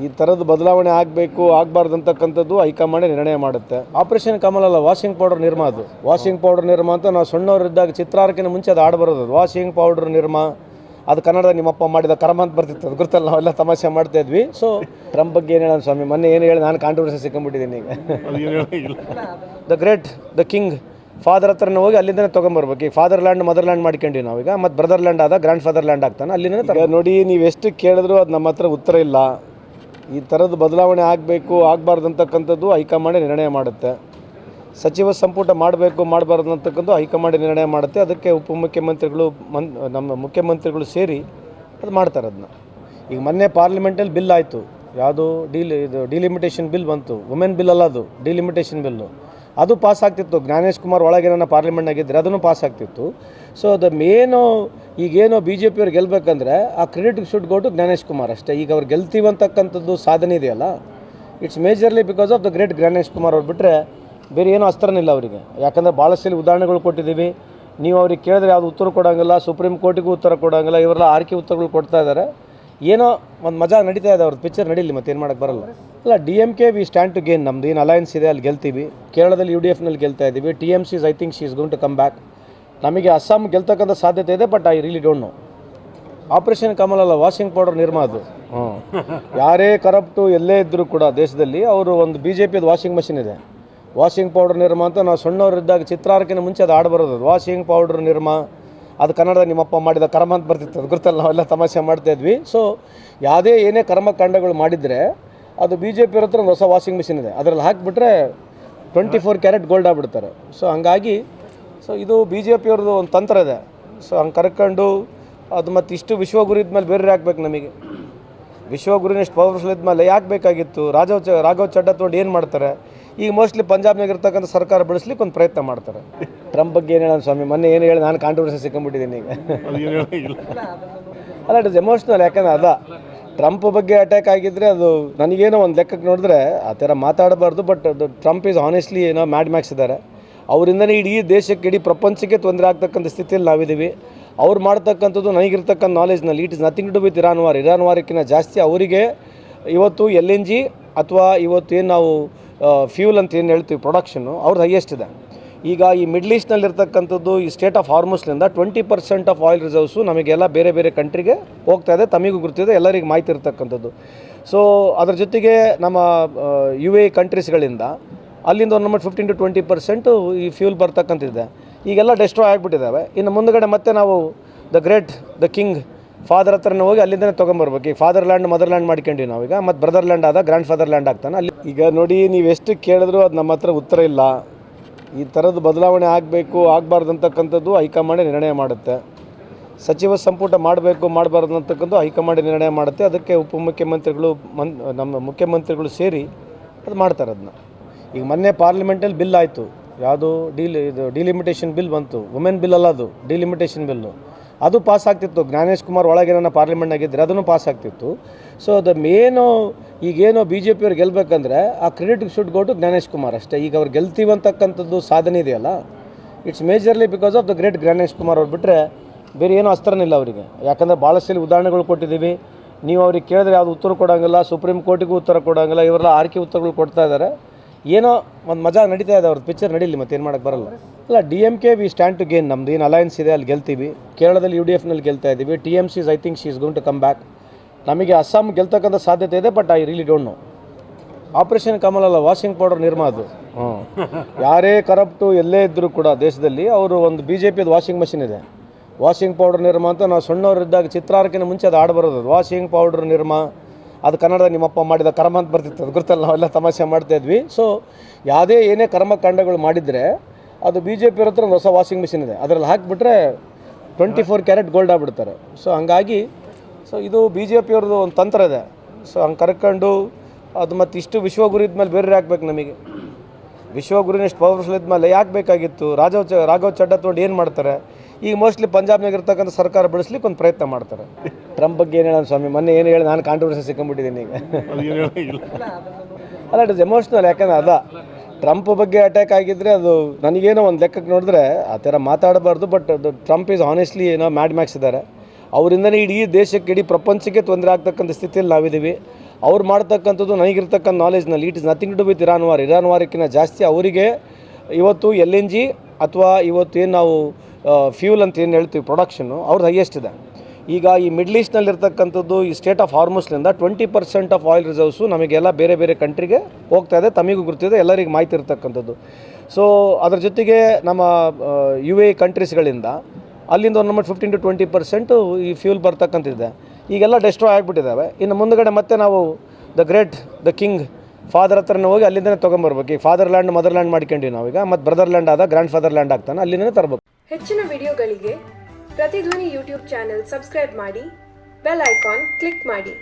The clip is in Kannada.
ಈ ಥರದ ಬದಲಾವಣೆ ಆಗಬೇಕು ಆಗಬಾರ್ದು ಅಂತಕ್ಕಂಥದ್ದು ಹೈಕಮಾಂಡ್ ನಿರ್ಣಯ ಮಾಡುತ್ತೆ. ಆಪರೇಷನ್ ಕಮಲ್ ಅಲ್ಲ, ವಾಷಿಂಗ್ ಪೌಡರ್ ನಿರ್ಮಾ. ಅದು ವಾಷಿಂಗ್ ಪೌಡರ್ ನಿರ್ಮಾ ಅಂತ ನಾವು ಸಣ್ಣವರಿದ್ದಾಗ ಚಿತ್ರಾರ್ಕಿನ ಮುಂಚೆ ಅದು ಆಡ್ ಬರೋದು. ವಾಷಿಂಗ್ ಪೌಡರ್ ನಿರ್ಮಾ ಅದು ಕನ್ನಡದ ನಿಮ್ಮಪ್ಪ ಮಾಡಿದ ಕರ್ಮ ಅಂತ ಬರ್ತಿತ್ತು. ಅದು ಗುರುತಲ್ಲ, ನಾವೆಲ್ಲ ತಮಾಷೆ ಮಾಡ್ತಾ ಇದ್ವಿ. ಸೊ ಟ್ರಂಪ್ ಬಗ್ಗೆ ಏನು ಹೇಳೋಣ ಸ್ವಾಮಿ, ಮೊನ್ನೆ ಏನು ಹೇಳಿ ನಾನು ಕಾಂಟ್ರವರ್ಸಿ ಸಿಕ್ಕೊಂಡ್ಬಿಟ್ಟಿದ್ದೀನಿ ಈಗ. The great the king father ಹತ್ರನೇ ಹೋಗಿ ಅಲ್ಲಿಂದನೇ ತೊಗೊಂಬರ್ಬೇಕು. ಈಗ ಫಾದರ್ ಲ್ಯಾಂಡ್ ಮದರ್ ಲ್ಯಾಂಡ್ ಮಾಡ್ಕೊಂಡ್ವಿ ನಾವೀಗ, ಮತ್ತು ಬ್ರದರ್ ಲ್ಯಾಂಡ್ ಆದ ಗ್ರ್ಯಾಂಡ್ ಫಾದರ್ ಲ್ಯಾಂಡ್ ಆಗ್ತಾನೆ ಅಲ್ಲಿಂದನೇ. ನೋಡಿ, ನೀವು ಎಷ್ಟು ಕೇಳಿದ್ರು ಅದು ನಮ್ಮ ಹತ್ರ ಉತ್ತರ ಇಲ್ಲ. ಈ ಥರದ ಬದಲಾವಣೆ ಆಗಬೇಕು ಆಗಬಾರ್ದು ಅಂತಕ್ಕಂಥದ್ದು ಹೈಕಮಾಂಡ್ ನಿರ್ಣಯ ಮಾಡುತ್ತೆ. ಸಚಿವ ಸಂಪುಟ ಮಾಡಬೇಕು ಮಾಡಬಾರ್ದು ಅಂತಕ್ಕಂಥ ಹೈಕಮಾಂಡ್ ನಿರ್ಣಯ ಮಾಡುತ್ತೆ. ಅದಕ್ಕೆ ಉಪಮುಖ್ಯಮಂತ್ರಿಗಳು ನಮ್ಮ ಮುಖ್ಯಮಂತ್ರಿಗಳು ಸೇರಿ ಅದು ಮಾಡ್ತಾರೆ. ಅದನ್ನ ಈಗ ಮೊನ್ನೆ ಪಾರ್ಲಿಮೆಂಟಲ್ಲಿ ಬಿಲ್ ಆಯಿತು, ಯಾವುದು ಡಿಲಿಮಿಟೇಷನ್ ಬಿಲ್ ಬಂತು. ವುಮೆನ್ ಬಿಲ್ ಅಲ್ಲ, ಅದು ಡಿಲಿಮಿಟೇಷನ್ ಬಿಲ್ಲು. ಅದು ಪಾಸ್ ಆಗ್ತಿತ್ತು. ಜ್ಞಾನೇಶ್ ಕುಮಾರ್ ಒಳಗೆ ನನ್ನ ಪಾರ್ಲಿಮೆಂಟ್ನಾಗಿದ್ದರೆ ಅದನ್ನು ಪಾಸ್ ಆಗ್ತಿತ್ತು. ಸೊ ಅದು ಮೇನು ಈಗೇನೋ ಬಿ ಜೆ ಪಿಯವ್ರು ಗೆಲ್ಲಬೇಕಂದ್ರೆ ಆ credit should go to Gyanesh Kumar ಅಷ್ಟೇ. ಈಗ ಅವ್ರು ಗೆಲ್ತೀವಂತಕ್ಕಂಥದ್ದು ಸಾಧನೆ ಇದೆಯಲ್ಲ, it's majorly because of the great Gyanesh Kumar ಅವ್ರು. ಬಿಟ್ಟರೆ ಬೇರೆ ಏನೂ ಅಸ್ತ್ರನಿಲ್ಲ ಅವರಿಗೆ. ಯಾಕಂದರೆ ಭಾಳಷ್ಟು ಉದಾಹರಣೆಗಳು ಕೊಟ್ಟಿದ್ದೀವಿ. ನೀವು ಅವ್ರಿಗೆ ಕೇಳಿದ್ರೆ ಯಾವುದು ಉತ್ತರ ಕೊಡೋಂಗಿಲ್ಲ, ಸುಪ್ರೀಂ ಕೋರ್ಟಿಗೂ ಉತ್ತರ ಕೊಡೋಂಗಿಲ್ಲ. ಇವರೆಲ್ಲ ಆರ್ಕೆ ಉತ್ತರಗಳು ಕೊಡ್ತಾ ಇದ್ದಾರೆ. ಏನೋ ಒಂದು ಮಜಾ ನಡೀತಾ ಇದೆ ಅವ್ರದ್ದು. ಪಿಕ್ಚರ್ ನಡೀಲಿ, ಮತ್ತೆ ಏನು ಮಾಡೋಕ್ಕೆ ಬರಲ್ಲ. ಅಲ್ಲ, DMK we stand to gain. ನಮ್ದು ಏನು ಅಲಯನ್ಸ್ ಇದೆ ಅಲ್ಲಿ ಗೆಲ್ತೀವಿ. ಕೇರಳದಲ್ಲಿ UDFನಲ್ಲಿ ಗೆಲ್ತಾ ಇದ್ದೀವಿ. TMC I think she is going to come back. ನಮಗೆ ಅಸ್ಸಾಂ ಗೆಲ್ತಕ್ಕಂಥ ಸಾಧ್ಯತೆ ಇದೆ, but I really don't know. Operation Kamal ಅಲ್ಲ, ವಾಷಿಂಗ್ ಪೌಡರ್ ನಿರ್ಮಾ. ಅದು ಯಾರೇ ಕರಪ್ಟು ಎಲ್ಲೇ ಇದ್ದರೂ ಕೂಡ ದೇಶದಲ್ಲಿ ಅವರು ಒಂದು BJPದು ವಾಷಿಂಗ್ ಮಷಿನ್ ಇದೆ. ವಾಷಿಂಗ್ ಪೌಡರ್ ನಿರ್ಮಾ ಅಂತ ನಾವು ಸಣ್ಣವರಿದ್ದಾಗ ಚಿತ್ರಾರ್ಕಿನ ಮುಂಚೆ ಅದು ಆಡ್ ಬರೋದು. ವಾಷಿಂಗ್ ಪೌಡರ್ ನಿರ್ಮಾ ಅದು ಕನ್ನಡದ ನಿಮ್ಮಪ್ಪ ಮಾಡಿದ ಕರ್ಮ ಅಂತ ಬರ್ತಿತ್ತು. ಅದು ಗುರುತಲ್ಲ, ನಾವೆಲ್ಲ ತಮಾಷೆ ಮಾಡ್ತಾ ಇದ್ವಿ. ಸೊ ಏನೇ ಕರ್ಮಕಾಂಡಗಳು ಮಾಡಿದರೆ ಅದು BJP ಹತ್ರ ಒಂದು ಹೊಸ ವಾಷಿಂಗ್ ಮಿಷಿನ್ ಇದೆ, ಅದರಲ್ಲಿ ಹಾಕಿಬಿಟ್ರೆ 24 ಕ್ಯಾರೆಟ್ ಗೋಲ್ಡ್ ಆಗಿಬಿಡ್ತಾರೆ. ಸೊ ಹಂಗಾಗಿ ಇದು BJP ಅವ್ರದ್ದು ಒಂದು ತಂತ್ರ ಇದೆ. ಸೊ ಹಂಗೆ ಕರ್ಕೊಂಡು ಅದು ಮತ್ತು ಇಷ್ಟು ವಿಶ್ವಗುರು ಇದ್ಮೇಲೆ ಬೇರೆ ಹಾಕ್ಬೇಕು ನಮಗೆ. ವಿಶ್ವಗುರುನ ಎಷ್ಟು ಪವರ್ಫುಲ್ ಇದ್ಮೇಲೆ ಯಾಕೆ ಬೇಕಾಗಿತ್ತು? ರಾಘವ್ ಚಡ್ಡಾ ತೊಗೊಂಡು ಏನು ಮಾಡ್ತಾರೆ? ಈಗ ಮೋಸ್ಟ್ಲಿ ಪಂಜಾಬ್ನಾಗ ಇರ್ತಕ್ಕಂಥ ಸರ್ಕಾರ ಬೆಳೆಸ್ಲಿಕ್ಕೆ ಒಂದು ಪ್ರಯತ್ನ ಮಾಡ್ತಾರೆ. ಟ್ರಂಪ್ ಬಗ್ಗೆ ಏನು ಹೇಳೋಣ ಸ್ವಾಮಿ, ಮೊನ್ನೆ ಏನು ಹೇಳಿ ನಾನು ಕಾಂಟ್ರವರ್ಸಿ ಸಿಕ್ಕೊಂಡ್ಬಿಟ್ಟಿದ್ದೀನಿ ಈಗ. ಅಲ್ಲ, ಇಟ್ ಇಸ್ ಎಮೋಷ್ನಲ್. ಯಾಕಂದ್ರೆ ಟ್ರಂಪ್ ಬಗ್ಗೆ ಅಟ್ಯಾಕ್ ಆಗಿದ್ದರೆ ಅದು ನನಗೇನೋ ಒಂದು ಲೆಕ್ಕಕ್ಕೆ ನೋಡಿದ್ರೆ ಆ ಥರ ಮಾತಾಡಬಾರ್ದು. ಬಟ್ ಅದು Trump is honestly mad Max ಇದ್ದಾರೆ. ಅವರಿಂದನೇ ಇಡೀ ದೇಶಕ್ಕೆ, ಇಡೀ ಪ್ರಪಂಚಕ್ಕೆ ತೊಂದರೆ ಆಗ್ತಕ್ಕಂಥ ಸ್ಥಿತಿಯಲ್ಲಿ ನಾವಿದ್ದೀವಿ. ಅವ್ರು ಮಾಡ್ತಕ್ಕಂಥದ್ದು ನನಗಿರ್ತಕ್ಕಂಥ ನಾಲೆಜ್ನಲ್ಲಿ it is nothing to with Iran ವಾರಕ್ಕಿಂತ ಜಾಸ್ತಿ ಅವರಿಗೆ ಇವತ್ತು LNG ಅಥವಾ ಇವತ್ತು ಏನು ನಾವು ಫ್ಯೂಲ್ ಅಂತ ಏನು ಹೇಳ್ತೀವಿ ಪ್ರೊಡಕ್ಷನ್ನು ಅವ್ರದ್ದು ಹೈಯೆಸ್ಟ್ ಇದೆ. ಈಗ ಈ ಮಿಡ್ಲ್ ಈಸ್ಟ್ನಲ್ಲಿರ್ತಕ್ಕಂಥದ್ದು ಈ ಸ್ಟೇಟ್ ಆಫ್ ಹಾರ್ಮುಸ್ನಿಂದ 20% ಆಫ್ ಆಯಿಲ್ ರಿಸರ್ವ್ಸು ನಮಗೆಲ್ಲ ಬೇರೆ ಬೇರೆ ಕಂಟ್ರಿಗೆ ಹೋಗ್ತಾ ಇದೆ. ತಮಗೂ ಗೊತ್ತಿದೆ, ಎಲ್ಲರಿಗೂ ಮಾಹಿತಿ ಇರ್ತಕ್ಕಂಥದ್ದು. ಸೊ ಅದ್ರ ಜೊತೆಗೆ ನಮ್ಮ UAE ಕಂಟ್ರೀಸ್ಗಳಿಂದ ಅಲ್ಲಿಂದ ಒಂದು 15 to 20% ಈ ಫ್ಯೂಲ್ ಬರ್ತಕ್ಕಂಥದ್ದಿದೆ. ಈಗೆಲ್ಲ ಡೆಸ್ಟ್ರಾಯ್ ಆಗಿಬಿಟ್ಟಿದ್ದಾವೆ. ಇನ್ನು ಮುಂದುಗಡೆ ಮತ್ತೆ ನಾವು ದ ಕಿಂಗ್ ಫಾದರ್ ಹತ್ರನೇ ಹೋಗಿ ಅಲ್ಲಿಂದನೇ ತೊಗೊಂಬರ್ಬೇಕು. ಈಗ ಫಾದರ್ ಲ್ಯಾಂಡ್ ಮದರ್ ಲ್ಯಾಂಡ್ ಮಾಡ್ಕೊಂಡ್ವಿ ನಾವೀಗ, ಮತ್ತು ಬ್ರದರ್ ಲ್ಯಾಂಡ್ ಆದ ಗ್ರ್ಯಾಂಡ್ ಫಾದರ್ ಲ್ಯಾಂಡ್ ಆಗ್ತಾನೆ ಅಲ್ಲಿ. ಈಗ ನೋಡಿ, ನೀವು ಎಷ್ಟು ಕೇಳಿದ್ರು ಅದು ನಮ್ಮ ಹತ್ರ ಉತ್ತರ ಇಲ್ಲ. ಈ ಥರದ ಬದಲಾವಣೆ ಆಗಬೇಕು ಆಗಬಾರ್ದು ಅಂತಕ್ಕಂಥದ್ದು ಹೈಕಮಾಂಡ್ ನಿರ್ಣಯ ಮಾಡುತ್ತೆ. ಸಚಿವ ಸಂಪುಟ ಮಾಡಬೇಕು ಮಾಡಬಾರ್ದು ಅಂತಕ್ಕಂಥ ಹೈಕಮಾಂಡ್ ನಿರ್ಣಯ ಮಾಡುತ್ತೆ. ಅದಕ್ಕೆ ಉಪಮುಖ್ಯಮಂತ್ರಿಗಳು ನಮ್ಮ ಮುಖ್ಯಮಂತ್ರಿಗಳು ಸೇರಿ ಅದು ಮಾಡ್ತಾರೆ. ಅದನ್ನ ಈಗ ಮೊನ್ನೆ ಪಾರ್ಲಿಮೆಂಟಲ್ಲಿ ಬಿಲ್ ಆಯಿತು, ಯಾವುದು ಡಿಲಿಮಿಟೇಷನ್ ಬಿಲ್ ಬಂತು. ವುಮೆನ್ ಬಿಲ್ ಅಲ್ಲ, ಅದು ಡಿಲಿಮಿಟೇಷನ್ ಬಿಲ್ಲು. ಅದು ಪಾಸ್ ಆಗ್ತಿತ್ತು. ಜ್ಞಾನೇಶ್ ಕುಮಾರ್ ಒಳಗೆ ನನ್ನ ಪಾರ್ಲಿಮೆಂಟ್ನಾಗಿದ್ದರೆ ಅದನ್ನು ಪಾಸ್ ಆಗ್ತಿತ್ತು. ಸೊ ಅದು ಮೇನು ಈಗೇನೋ BJP ಅವ್ರು ಗೆಲ್ಲಬೇಕಂದ್ರೆ ಆ credit should go to Gyanesh Kumar ಅಷ್ಟೇ. ಈಗ ಅವ್ರು ಗೆಲ್ತೀವಂತಕ್ಕಂಥದ್ದು ಸಾಧನೆ ಇದೆಯಲ್ಲ, it's majorly because of the great Gyanesh Kumar ಅವ್ರು. ಬಿಟ್ಟರೆ ಬೇರೆ ಏನೂ ಅಸ್ತ್ರನಿಲ್ಲ ಅವರಿಗೆ. ಯಾಕಂದರೆ ಭಾಳಷ್ಟು ಉದಾಹರಣೆಗಳು ಕೊಟ್ಟಿದ್ದೀವಿ. ನೀವು ಅವ್ರಿಗೆ ಕೇಳಿದ್ರೆ ಯಾವುದು ಉತ್ತರ ಕೊಡೋಂಗಿಲ್ಲ, ಸುಪ್ರೀಂ ಕೋರ್ಟಿಗೂ ಉತ್ತರ ಕೊಡೋಂಗಿಲ್ಲ. ಇವರೆಲ್ಲ ಆರ್ಕೆ ಉತ್ತರಗಳು ಕೊಡ್ತಾ ಇದ್ದಾರೆ. ಏನೋ ಒಂದು ಮಜಾ ನಡೀತಾ ಇದೆ ಅವ್ರದ್ದು. ಪಿಕ್ಚರ್ ನಡೀಲಿ, ಮತ್ತೆ ಏನು ಮಾಡೋಕ್ಕೆ ಬರಲ್ಲ. ಅಲ್ಲ, DMK we stand to gain. ನಮ್ದು ಏನು ಅಲಯನ್ಸ್ ಇದೆ ಅಲ್ಲಿ ಗೆಲ್ತೀವಿ. ಕೇರಳದಲ್ಲಿ UDFನಲ್ಲಿ ಗೆಲ್ತಾ ಇದ್ದೀವಿ. TMC I think she is going to come back. ನಮಗೆ ಅಸ್ಸಾಂ ಗೆಲ್ತಕ್ಕಂಥ ಸಾಧ್ಯತೆ ಇದೆ, but I really don't know. Operation Kamal ಅಲ್ಲ, ವಾಷಿಂಗ್ ಪೌಡರ್ ನಿರ್ಮಾ. ಅದು ಯಾರೇ ಕರಪ್ಟು ಎಲ್ಲೇ ಇದ್ದರೂ ಕೂಡ ದೇಶದಲ್ಲಿ ಅವರು ಒಂದು BJPದು ವಾಷಿಂಗ್ ಮಷಿನ್ ಇದೆ. ವಾಷಿಂಗ್ ಪೌಡರ್ ನಿರ್ಮಾ ಅಂತ ನಾವು ಸಣ್ಣವರಿದ್ದಾಗ ಚಿತ್ರಾರ್ಕಿನ ಮುಂಚೆ ಅದು ಆಡ್ ಬರೋದು. ವಾಷಿಂಗ್ ಪೌಡರ್ ನಿರ್ಮಾ ಅದು ಕನ್ನಡದ ನಿಮ್ಮಪ್ಪ ಮಾಡಿದ ಕರ್ಮ ಅಂತ ಬರ್ತಿತ್ತು. ಅದು ಗುರುತಲ್ಲ, ನಾವೆಲ್ಲ ತಮಾಷೆ ಮಾಡ್ತಾ ಇದ್ವಿ. ಸೊ ಏನೇ ಕರ್ಮಕಾಂಡಗಳು ಮಾಡಿದರೆ ಅದು BJP ಹತ್ರ ಒಂದು ಹೊಸ ವಾಷಿಂಗ್ ಮಿಷಿನ್ ಇದೆ, ಅದರಲ್ಲಿ ಹಾಕಿಬಿಟ್ರೆ 24 ಕ್ಯಾರೆಟ್ ಗೋಲ್ಡ್ ಆಗಿಬಿಡ್ತಾರೆ. ಸೊ ಹಂಗಾಗಿ ಇದು BJP ಅವ್ರದ್ದು ಒಂದು ತಂತ್ರ ಇದೆ. ಸೊ ಹಂಗೆ ಕರ್ಕೊಂಡು ಅದು ಮತ್ತು ಇಷ್ಟು ವಿಶ್ವಗುರು ಇದ್ಮೇಲೆ ಬೇರೆ ಹಾಕ್ಬೇಕು ನಮಗೆ. ವಿಶ್ವಗುರುನ ಎಷ್ಟು ಪವರ್ಫುಲ್ ಇದ್ಮೇಲೆ ಯಾಕೆ ಬೇಕಾಗಿತ್ತು? ರಾಘವ್ ಚಡ್ಡಾ ತೊಗೊಂಡು ಏನು ಮಾಡ್ತಾರೆ? ಈಗ ಮೋಸ್ಟ್ಲಿ ಪಂಜಾಬ್ನಾಗ ಇರ್ತಕ್ಕಂಥ ಸರ್ಕಾರ ಬೆಳೆಸ್ಲಿಕ್ಕೆ ಒಂದು ಪ್ರಯತ್ನ ಮಾಡ್ತಾರೆ. ಟ್ರಂಪ್ ಬಗ್ಗೆ ಏನು ಹೇಳೋಣ ಸ್ವಾಮಿ, ಮೊನ್ನೆ ಏನು ಹೇಳಿ ನಾನು ಕಾಂಟ್ರವರ್ಸಿ ಸಿಕ್ಕೊಂಡ್ಬಿಟ್ಟಿದ್ದೀನಿ ಈಗ. ಅಲ್ಲ, ಇಟ್ ಇಸ್ ಎಮೋಷ್ನಲ್. ಯಾಕಂದ್ರೆ ಟ್ರಂಪ್ ಬಗ್ಗೆ ಅಟ್ಯಾಕ್ ಆಗಿದ್ದರೆ ಅದು ನನಗೇನೋ ಒಂದು ಲೆಕ್ಕಕ್ಕೆ ನೋಡಿದ್ರೆ ಆ ಥರ ಮಾತಾಡಬಾರ್ದು. ಬಟ್ ಅದು Trump is honestly mad Max ಇದ್ದಾರೆ. ಅವರಿಂದನೇ ಇಡೀ ದೇಶಕ್ಕೆ, ಇಡೀ ಪ್ರಪಂಚಕ್ಕೆ ತೊಂದರೆ ಆಗ್ತಕ್ಕಂಥ ಸ್ಥಿತಿಯಲ್ಲಿ ನಾವಿದ್ದೀವಿ. ಅವ್ರು ಮಾಡ್ತಕ್ಕಂಥದ್ದು ನನಗಿರ್ತಕ್ಕಂಥ ನಾಲೆಜ್ನಲ್ಲಿ it is nothing to do with Iran ವಾರ್ಕ್ಕಿಂತ ಜಾಸ್ತಿ ಅವರಿಗೆ ಇವತ್ತು LNG ಅಥವಾ ಇವತ್ತು ಏನು ನಾವು ಫ್ಯೂಲ್ ಅಂತ ಏನು ಹೇಳ್ತೀವಿ ಪ್ರೊಡಕ್ಷನ್ನು ಅವ್ರದ್ದು ಹೈಯೆಸ್ಟ್ ಇದೆ. ಈಗ ಈ ಮಿಡ್ಲ್ ಈಸ್ಟ್ನಲ್ಲಿರ್ತಕ್ಕಂಥದ್ದು ಈ ಸ್ಟೇಟ್ ಆಫ್ ಹಾರ್ಮುಸ್ನಿಂದ 20% ಆಫ್ ಆಯಿಲ್ ರಿಸರ್ವ್ಸು ನಮಗೆಲ್ಲ ಬೇರೆ ಬೇರೆ ಕಂಟ್ರಿಗೆ ಹೋಗ್ತಾ ಇದೆ, ತಮಗೂ ಗೊತ್ತಿದೆ, ಎಲ್ಲರಿಗೂ ಮಾಹಿತಿ ಇರ್ತಕ್ಕಂಥದ್ದು. ಸೊ ಅದ್ರ ಜೊತೆಗೆ ನಮ್ಮ UAE ಕಂಟ್ರೀಸ್ಗಳಿಂದ ಅಲ್ಲಿಂದ ಒಂದು ನಮ್ಮದು 15 to 20% ಈ ಫ್ಯೂಲ್ ಬರ್ತಕ್ಕಂಥದ್ದಿದೆ. ಈಗೆಲ್ಲ ಡೆಸ್ಟ್ರಾಯ್ ಆಗಿಬಿಟ್ಟಿದ್ದಾವೆ. ಇನ್ನು ಮುಂದುಗಡೆ ಮತ್ತೆ ನಾವು ದ ಕಿಂಗ್ ಫಾದರ್ ಹತ್ರನೇ ಹೋಗಿ ಅಲ್ಲಿಂದನೇ ತೊಗೊಂಬರ್ಬೇಕು. ಈಗ ಫಾದರ್ ಲ್ಯಾಂಡ್ ಮದರ್ ಲ್ಯಾಂಡ್ ಮಾಡ್ಕೊಂಡ್ವಿ ನಾವೀಗ, ಮತ್ತು ಬ್ರದರ್ ಲ್ಯಾಂಡ್ ಆದ ಗ್ರ್ಯಾಂಡ್ ಫಾದರ್ ಲ್ಯಾಂಡ್ ಆಗ್ತಾನೆ, ಅಲ್ಲಿಂದನೇ ತರಬೇಕು. ಹೆಚ್ಚಿನ ವಿಡಿಯೋಗಳಿಗೆ ಪ್ರತಿಧ್ವನಿ ಯೂಟ್ಯೂಬ್ ಚಾನೆಲ್ ಸಬ್ಸ್ಕ್ರೈಬ್ ಮಾಡಿ, ಬೆಲ್ ಐಕಾನ್ ಕ್ಲಿಕ್ ಮಾಡಿ.